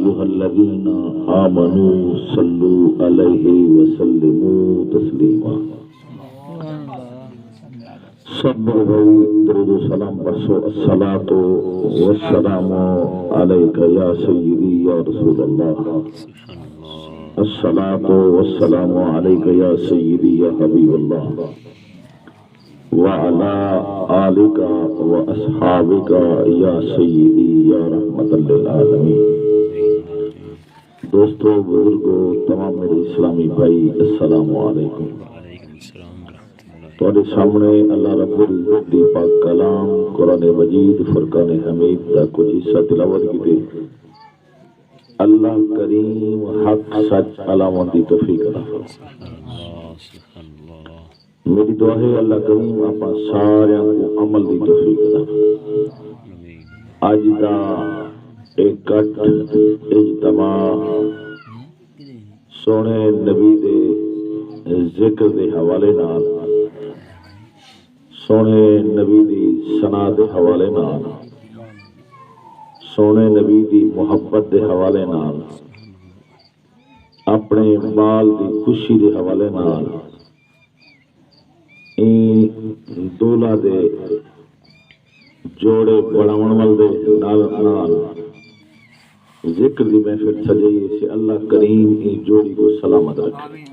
ایھا الذین آمنوا صلوا علیہ وسلموا تسلیما۔ سب بھائی درود و سلام برسو، الصلاۃ والسلام علیک یا سیدی یا رسول اللہ، الصلاۃ والسلام علیک یا سیدی یا حبیب اللہ، وعلی آلک واصحابک یا سیدی یا رحمت للعالمین۔ دوستو، بزرگو، تمام میرے اسلامی بھائی، السلام علیکم۔ تواڈے سامنے اللہ رب العزت دی پاک کلام قرآن مجید فرقان حمید دا کچھ حصہ تلاوت کیتے۔ اللہ کریم حق سچ علامت دی توفیق عطا فرمائے۔ میری دعا ہے اللہ کریم آپ سارے کو عمل دی توفیق عطا فرمائے۔ اج دا اکٹھ اجتماع سونے نبی دے ذکر دے حوالے نال، سونے نبی دی ثنا دے حوالے نال، سونے نبی دی محبت دے حوالے نال، اپنے مال دی خوشی دے حوالے نال، این دولا دے جوڑے بڑھاون وال دے نال ذکر دی محفل سجائی سے اللہ کریم این جوڑی کو سلامت رکھے،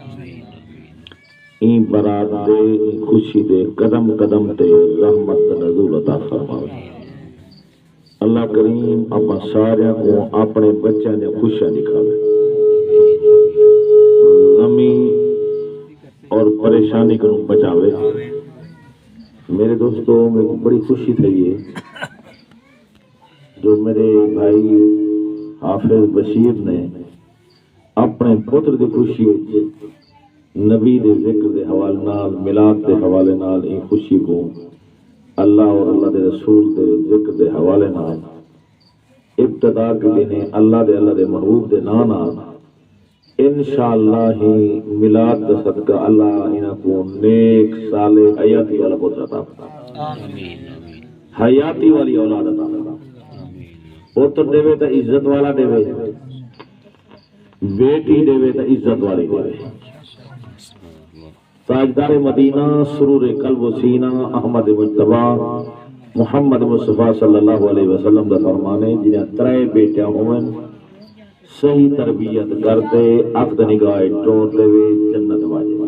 این برات دے، این خوشی دے، قدم قدم تے رحمت نزول عطا فرماوے۔ اللہ کریم اپنا سارے کو اپنے بچوں نے خوشیاں نکالے، غمی اور پریشانی کو بچاوے۔ میرے دوستوں، میرے کو بڑی خوشی تھی ہے جو میرے بھائی حافظ بشیر نے اپنے پتر دی خوشی نبی دے ذکر دے حوالے نال، میلاد دے حوالے نال این خوشی کو اللہ اور اللہ دے رسول دے ذکر دے حوالے نال ابتدا کے دینے اللہ دے محبوب دے نام نال انشاءاللہ ہی میلاد دا صدقہ اللہ انہاں کو نیک صالح حیاتی والا پتر عطا فرمائے، حیاتی والی اولاد عطا فرمائے۔ پتر دے تا عزت والا دے، بیٹی دے تا عزت والی دے۔ تاجدار مدینہ سرور قلب و سینہ احمد مجتبی محمد مصطفیٰ صلی اللہ علیہ وسلم دا فرمانے جنہیں ترے بیٹیاں ہوئیں صحیح تربیت کرتے عقد نگاہ ٹور دے وے جنت واجب۔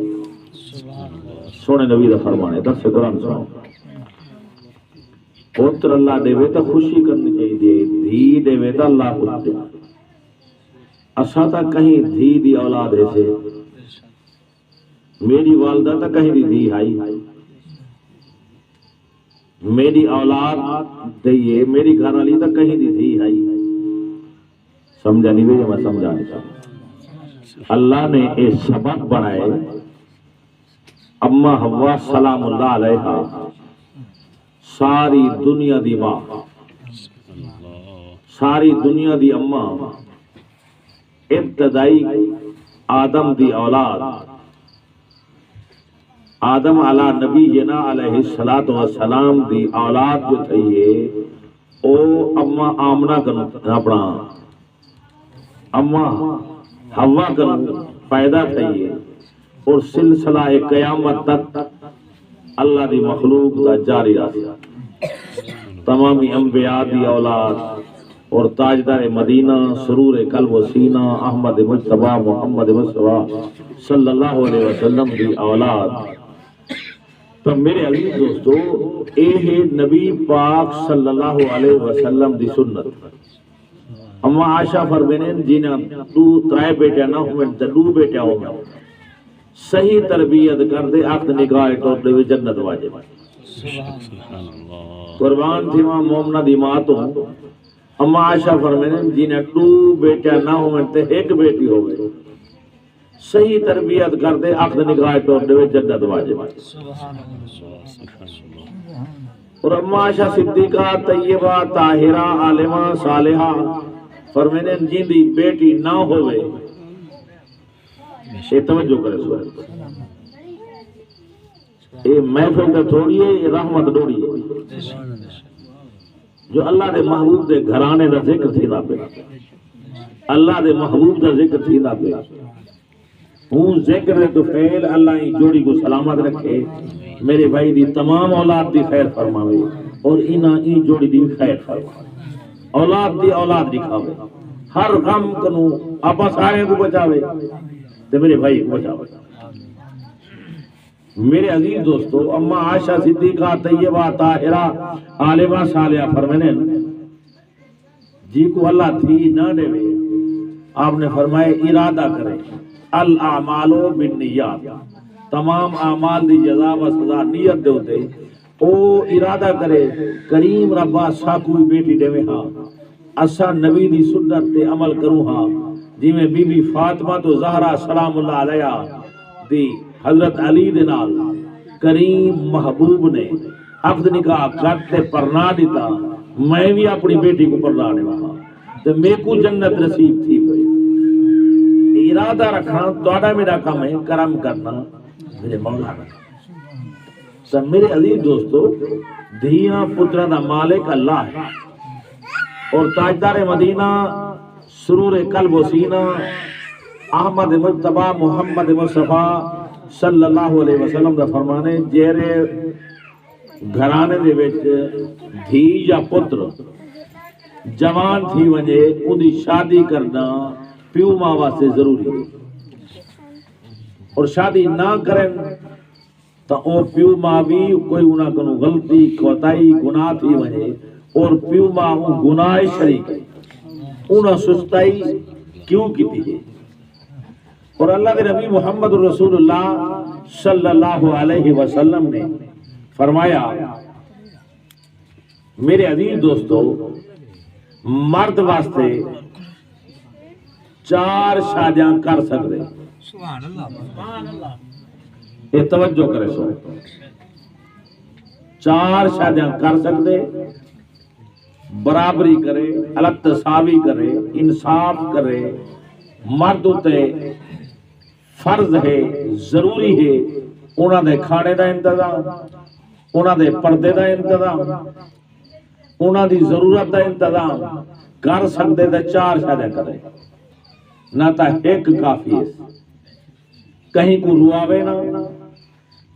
سونے نبی دا فرمانے درس قرآن سنو، پتر اللہ دے وے تا خوشی کرنی چاہیے، دھی دے وے تا اللہ خوش دے۔ اسا تا کہیں دھی دی اولاد ہے سے، میری والدہ تا کہیں دی دھی آئی، میری اولاد دئیے، میری گھر والی تا کہیں دی دھی آئی۔ سمجھا نہیں بھئی، میں سمجھا نہیں سمجھا۔ اللہ نے ایک سبق بنائے، اما حوا سلام اللہ علیہا ساری دنیا دی ماں، ساری دنیا دی اماں، ابتدائی آدم دی اولاد، آدم علیہ نبینا علیہ السلام دی اولاد جو تھی او اما آمنہ کنو اپنا اما حوا کنو پیدا تھی، اور سلسلہ قیامت تک اللہ دی مخلوق دا جاری رہا۔ تمامی انبیاء دی اولاد اور تاجدار مدینہ سرور قلب و سینہ احمد مجتبی محمد مصطفیٰ صلی اللہ علیہ وسلم دی اولاد۔ تو میرے عزیز دوستو، اے ہے نبی پاک صلی اللہ علیہ وسلم دی سنت۔ اما عائشہ فرمینن جنہاں تو ترائے بیٹے نہ ہوئے تو دو بیٹے ہوئے، صحیح تربیت کر دے عقد نکاح ٹوٹ دے جنت واجب۔ قربان تھی ماں مومنہ دی ماں تو اما عائشہ فرمینن جنہاں دو بیٹے نہ ہوئے تو ایک بیٹی ہوئے، صحیح تربیت کر دے عقد نکاح ٹوٹ دے جنت واجب۔ اور اما عائشہ صدیقہ طیبہ طاہرہ عالمہ صالحہ فرمینن جن دی بیٹی نہ ہوئے، یہ توجہ کرے سوال، یہ محفل تے تھوڑی ہے، یہ رحمت تھوڑی ہے جو اللہ دے محبوب دے گھرانے دا ذکر تھی نہ پہ۔ اللہ دے محبوب دا ذکر تھیندا پہ ہوں ذکر دے تو فعل اللہ ہی جوڑی کو سلامت رکھے میرے بھائی دی تمام اولاد دی خیر فرماوے اور انہاں ای جوڑی دی خیر فرماوے اولاد دی اولاد دکھاوے ہر غم کنو آپا سارے کو بچاوے تے میرے بھائی کو بچاوے میرے عزیز دوستو اما عائشہ صدیقہ طیبہ طاہرہ عالمہ صالحہ فرمانے جی کو اللہ تھی نہ دے آپ نے فرمائے ارادہ کرے الاعمال بالنیات تمام اعمال دی جزا و سزا نیت دے ہوتے او ارادہ کرے کریم ربا سا کوئی بیٹی دے ہاں اسا نبی دی سنت تے عمل کروں ہاں جی میں بی بی فاطمہ تو زہرا سلام اللہ علیہ دی حضرت علی دے نال کریم محبوب نے عقد نکاح کرتے پرنا دیتا میں بھی اپنی بیٹی کو پرنا دے وہاں تو میں کو جنت نصیب تھی پئی ارادہ رکھنا توڑا میرا کام ہے کرم کرنا میرے مولا کا سب میرے عزیز دوستو دھیاں پترہ دا مالک اللہ ہے اور تاجدار مدینہ سرور قلب و سینہ احمد مجتبہ محمد مصطفیٰ صلی اللہ علیہ وسلم دا فرمانے جیرے گھرانے دے وچ دھی یا پتر جوان تھی ونجے ان دی شادی کرنا پیو ماں واسطے ضروری ہے اور شادی نہ کریں تو او پیو ماں بھی کوئی انہاں کنو غلطی کوتاہی گناہ تھی ونجے اور پیو ماں گناہ شریک ہے انہاں سستائی کیوں کیتی ہے اور اللہ کے نبی محمد رسول اللہ صلی اللہ علیہ وسلم نے فرمایا میرے عزیز دوستو مرد واسطے 4 شادیاں کر سکتے یہ توجہ کرے سو 4 شادیاں کر سکتے برابری کرے الگ تساوی کرے انصاف کرے مرد تے فرض ہے ضروری ہے انہاں دے کھانے دا انتظام انہاں دے پردے دا انتظام انہاں دی ضرورت دا انتظام کر سکتے تے 4 شادیاں کرے نہ تا ایک کافی ہے کہیں کو رواوے نہ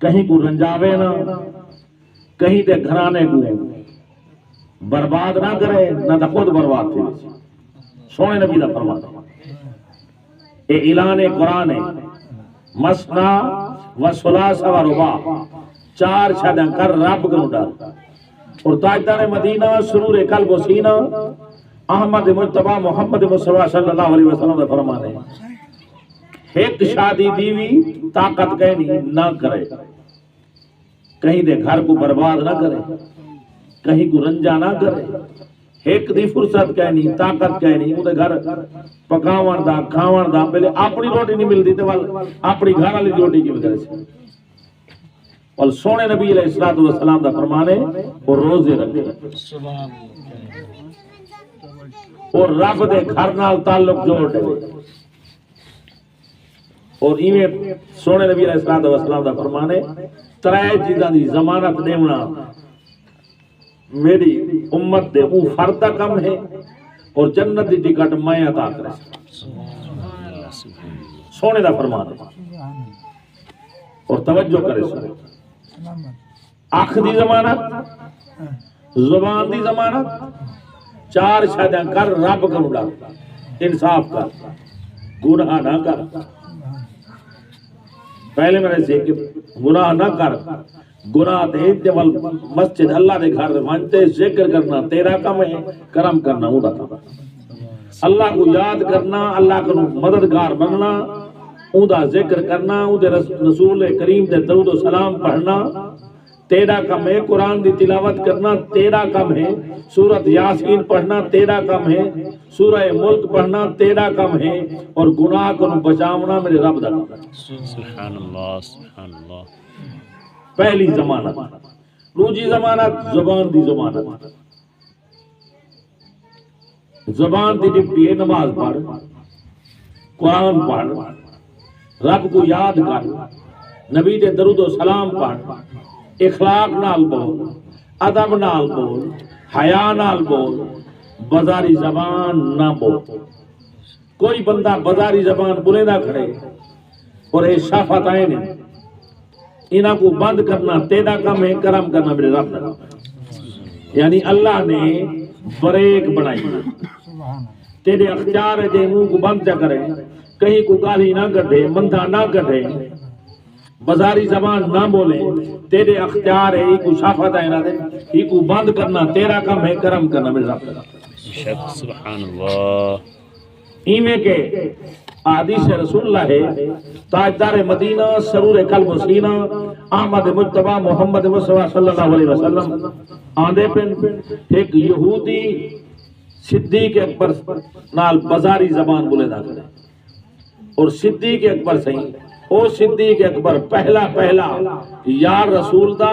کہیں کو رنجاوے نہ کہیں دے گھرانے کو برباد نہ کرے نہ تا خود برباد تھے سونے نبی دا فرماتا اے اعلان قرآن ہے مسنا و ثلاث و رباع 4 شادیاں کر رب کو ڈال اور تاجدار مدینہ سرور قلب و سینہ احمد مجتبہ محمد مصطفیٰ صلی اللہ علیہ وسلم نے فرمانے ایک شادی دیوی طاقت کہنی نہ کرے کہیں دے گھر کو برباد نہ کرے کہیں کو رنجا نہ کرے ایک دی فرصت کہنی طاقت کہنی وہ دے گھر پکاون دا کھاون دا پہلے اپنی روٹی نہیں ملتی تے اپنی گھر والی روٹی کی وجہ سے اور سونے نبی علیہ الصلوۃ والسلام دا فرمانے اور روزے رکھے اور رب دے گھر نال تعلق جوڑ دے اور ایویں سونے نبی علیہ الصلوۃ والسلام دا فرمانے 3 چیزاں دی ضمانت دینا میری امت دے او فرد کم ہے اور جنت دی ٹکٹ میں عطا کرے سونے دا فرمان اور توجہ کرے سو آنکھ دی ضمانت زبان دی ضمانت 4 شادیاں کر رب کو ڈال انصاف کر گناہ نہ کر پہلے میں سے کہ گناہ نہ کر گناہ دے جبل مسجد اللہ دے گھر مانتے ذکر کرنا تیرا کم ہے کرم کرنا اوندا کم اللہ کو یاد کرنا اللہ کو مددگار بننا اوندا ذکر کرنا اودے رسول کریم دے درود و سلام پڑھنا تیرا کم ہے قرآن دی تلاوت کرنا تیرا کم ہے سورۃ یاسین پڑھنا تیرا کم ہے سورہ ملک پڑھنا تیرا کم ہے اور گناہ کو بچاونا میرے رب دا کم ہے سبحان اللہ سبحان اللہ پہلی ضمانت دوسری ضمانت زبان دی ضمانت زبان دی ڈپٹی ہے نماز پڑھ قرآن پڑھ رب کو یاد کر نبی دے درود و سلام پڑھ اخلاق نال بول ادب نال بول حیا نال بول بازاری زبان نہ بول کوئی بندہ بازاری زبان بولے نہ کھڑے اور یہ شافتائن ہیں انہاں کو بند کرنا تیرا کام ہے، کرم کرنا میرے رب کا۔ یعنی اللہ نے بریک بنائی، تیرے اختیار ہے جے منہ کو بند چا کرے، کہیں کو گالی نہ کٹے، مندھا نہ کٹے، بازاری زبان نہ بولے، تیرے اختیار ہے، ایک کو شافت ہے نہ دے، ایک کو بند کرنا تیرا کام ہے، کرم کرنا میرے رب کا۔ سبحان اللہ۔ ایویں کے حدیث رسول اللہ ہے، تاجدار مدینہ سرور قلب و سینہ احمد مجتبی محمد مصطفیٰ صلی اللہ علیہ وسلم آندے پن ایک یہودی صدیق اکبر نال بازاری زبان بولے دا کرے، اور صدیق اکبر صحیح او صدیق اکبر پہلا یار رسول دا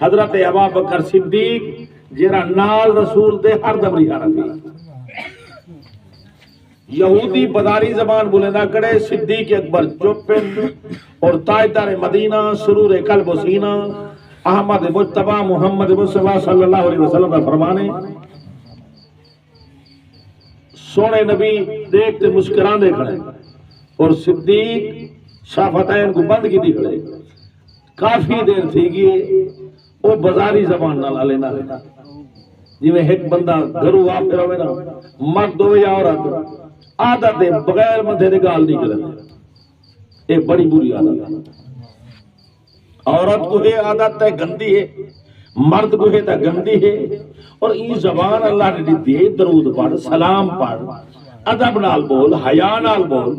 حضرت ابوبکر صدیق جیرا نال رسول دے ہر دم رہا رکھی۔ یہودی بازاری زبان بولے نہ کرے، صدیق اکبر چوپن اور تاجدار مدینہ سرور قلب و سینہ احمد مجتبی محمد مصطفیٰ صلی اللہ علیہ وسلم کا فرمانے، سونے نبی دیکھتے مسکران دے کھڑے اور صدیق شافتین کو بند کی دی کھڑے، کافی دیر تھی گئی وہ بازاری زبان نہ لالے نہ لینا، جی میں ایک بندہ گھرو آپ پھر ہوئے نا، مرد ہوئے یا عورت عادت ہے بغیر مندھے دے گال نہیں کرتے، ایک بڑی بری عادت ہے۔ عورت کو ہے عادت ہے گندی ہے، مرد کو ہے تا گندی ہے، اور یہ زبان اللہ نے دی ہے، درود پڑھ، سلام پڑھ، ادب نال بول، حیا نال بول،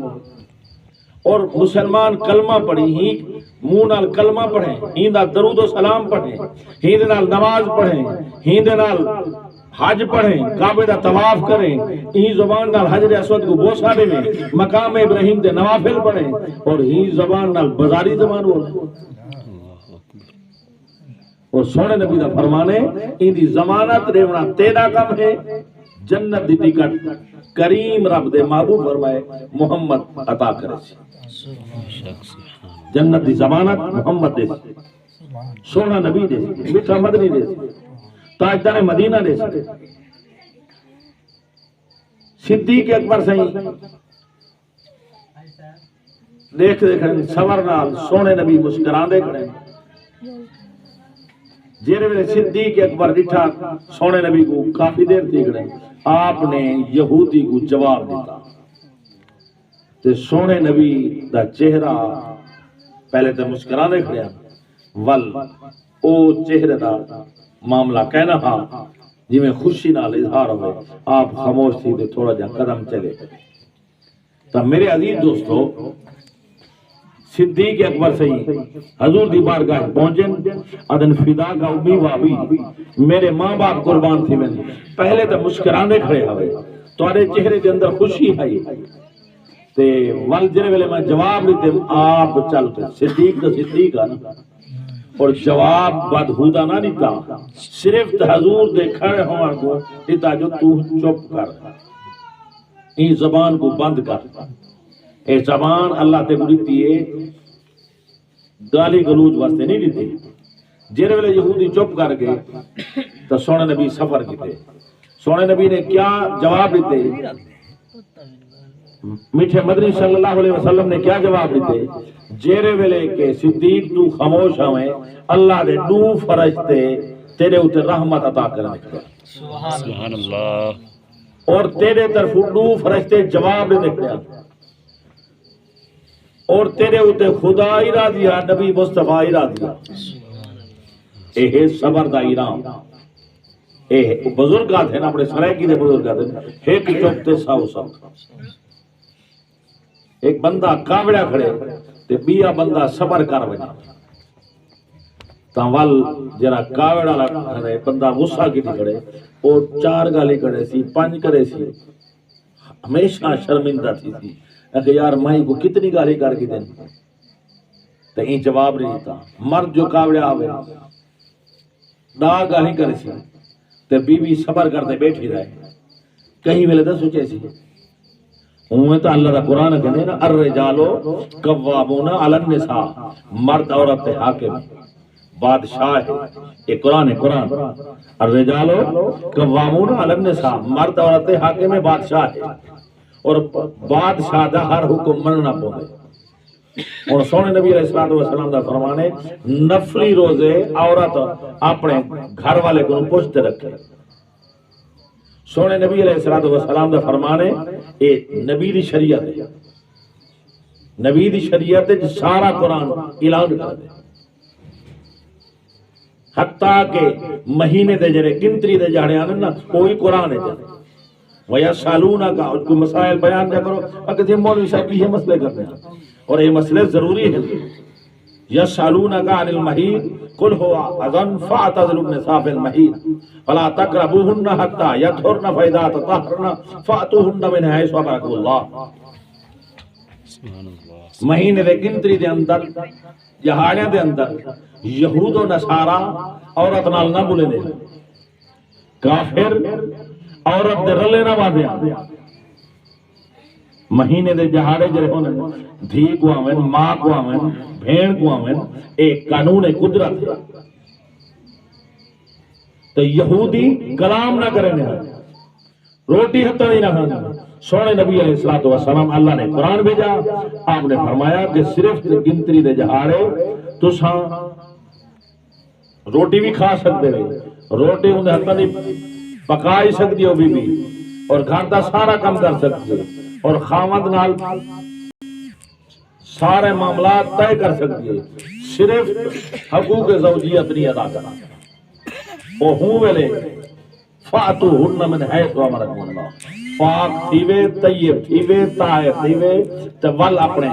اور مسلمان کلمہ پڑھی ہی منہ نال کلمہ پڑھیں، ہی دا درود و سلام پڑھیں، ہی دے نال نماز پڑھیں، ہی دے نال حج پڑھیں، کعبے دا طواف کریں، ہی زبان نال حجر اسود کو بوسہ دے میں، مقام ابراہیم دے نوافل پڑھیں، اور ہی زبان نال بازاری زبان بولیں۔ اور سونے نبی دا فرمانے ان دی ضمانت ریونا تیرا کم ہے، جنت دی ٹکٹ کریم رب دے محبوب فرمائے محمد عطا کرے سی، جنت دی ضمانت محمد دے سی، سونا نبی دے سی، میٹھا مدنی دے سی، تاجدار مدینہ دے سی، صدیق اکبر صحیح دیکھ سور نال سونے نبی مسکران دے کھڑے، جیرے ویلے صدیق اکبر ڈٹھا سونے نبی کو کافی دیر تھی کھڑے، آپ نے یہودی کو جواب دیتا، تے سونے نبی دا چہرہ پہلے تے مسکرانے کھڑے ول او چہرے دا معاملہ کہنا ہاں جی میں خوشی نال اظہار ہوئے، آپ خاموش تھی تے تھوڑا جا قدم چلے۔ تو میرے عزیز دوستو، صدیق اکبر صحیح حضور دی بارگاہ پہنچیں، ادن فدا کا امی وابی میرے ماں باپ قربان تھی، میں پہلے تو مسکرانے کھڑے ہوئے، تمہارے چہرے کے اندر خوشی ہے، تے ول جرے ویلے میں جواب لیتے آپ چلتے، صدیق تو صدیق ہے نا، اور جواب بدہودا نہ دیتا، صرف حضور دے کھڑے ہونے کو دیتا جو تو چپ کر، این زبان کو بند کر، اے زبان اللہ تے کو دیتی ہے گالی گلوچ واسطے نہیں دیتی۔ جیرے ویلے یہودی چپ کر گئے تو سونے نبی سفر کیتے، سونے نبی نے کیا جواب دیتے، میٹھے مدنی صلی اللہ علیہ وسلم نے کیا جواب دیتے، جیرے ویلے کے صدیق تو خاموش ہوئے اللہ دے دو فرشتے تیرے اوتے رحمت عطا کرنے کے، سبحان اللہ، اور تیرے طرف دو فرشتے جواب دے نکلے، اور تیرے اوتے خدا ارادہ نبی مصطفیٰ ارادہ، اے صبر دا ایرام، اے بزرگات ہیں اپنے سرائکی دے بزرگات ہیں، ایک چوکتے ساو ساو، ایک بندہ کاوڑا کھڑے تے بیا بندہ صبر کر بجا، تاوال جرا کاوڑا کھڑے بندہ غصہ کی کھڑے، اور چار گالی کھڑے سی، پانچ کرے سی، ہمیشہ شرمندہ تھی کہ یار مائی کو کتنی گالی کر کے دیں، تو این جواب نہیں تھا، مرد جو کاوڑے آوے دا گالی کرے سی، تو بی بی صبر کرتے بیٹھی رہے، کہیں ویلے دا سوچے سی، انہیں تو اللہ دا قرآن کہنے نا الرجالو قوامون علی النساء، مرد عورت حاکم بادشاہ ہے، یہ قرآن ہے، قرآن الرجالو قوامون علی النساء، مرد عورت حاکم بادشاہ ہے، اور بادشاہ دا ہر حکم مننا پوندے اور سونے نبی علیہ الصلوۃ والسلام دا فرمان ہے نفلی روزے عورت اپنے گھر والے کو پوچھتے رکھے سونے نبی علیہ الصلوۃ والسلام دا فرمان ہے اے نبی دی شریعت ہے نبی دی شریعت ہے سارا قرآن اعلان کر دے حتیٰ کہ مہینے دے جڑے گنتری دے جاڑے آنے نا کوئی قرآن ہے جانے وَيَسْأَلُونَكَ اور کوئی مسائل بیان نہ کرو اگر یہ مولوی صاحب یہ مسئلے کرتے ہیں اور یہ مسئلے ضروری ہیں يَسْأَلُونَكَ عَنِ الْمَحِيضِ قُلْ هُوَ أَذًى فَاعْتَزِلُوا النِّسَاءَ فِي الْمَحِيضِ فَلَا تَقْرَبُوهُنَّ حَتَّى يَطْهُرْنَ فَإِذَا تَطَهَّرْنَ فَأْتُوهُنَّ مِنْ حَيْثُ أَمَرَكُمُ اللَّهُ مہینے دے گنتری دے اندر جہاڑیاں دے اندر یہود و نصارا عورت نال نہ بولے دے کافر عورت دے رلے نہ باندھے مہینے دے جہاڑے جڑے ہونے دھی کو آمن ماں کو آمن بھین کو آمن ایک قانون قدرت ہے تو یہودی کلام نہ کرنے روٹی حتی نہیں نہ کھانا سونے نبی علیہ الصلوۃ والسلام اللہ نے قرآن بھیجا آپ نے فرمایا کہ صرف گنتری دے جہاڑے تساں روٹی بھی کھا سکتے ہو روٹی انہیں حتی نہیں پکائی سکتی ہو بی بی اور گھر دا سارا کام کر سکتی ہو اور خامد نال سارے معاملات طے کر سکتی ہے صرف حقوق زوجیت نہیں ادا کرنا وہ ہوں ویلے فَأْتُوهُنَّ مِنْ حَيْثُ أَمَرَكُمُ اللَّهُ پاک تھیوے طیب تھیوے طاہر تھیوے تو ول اپنے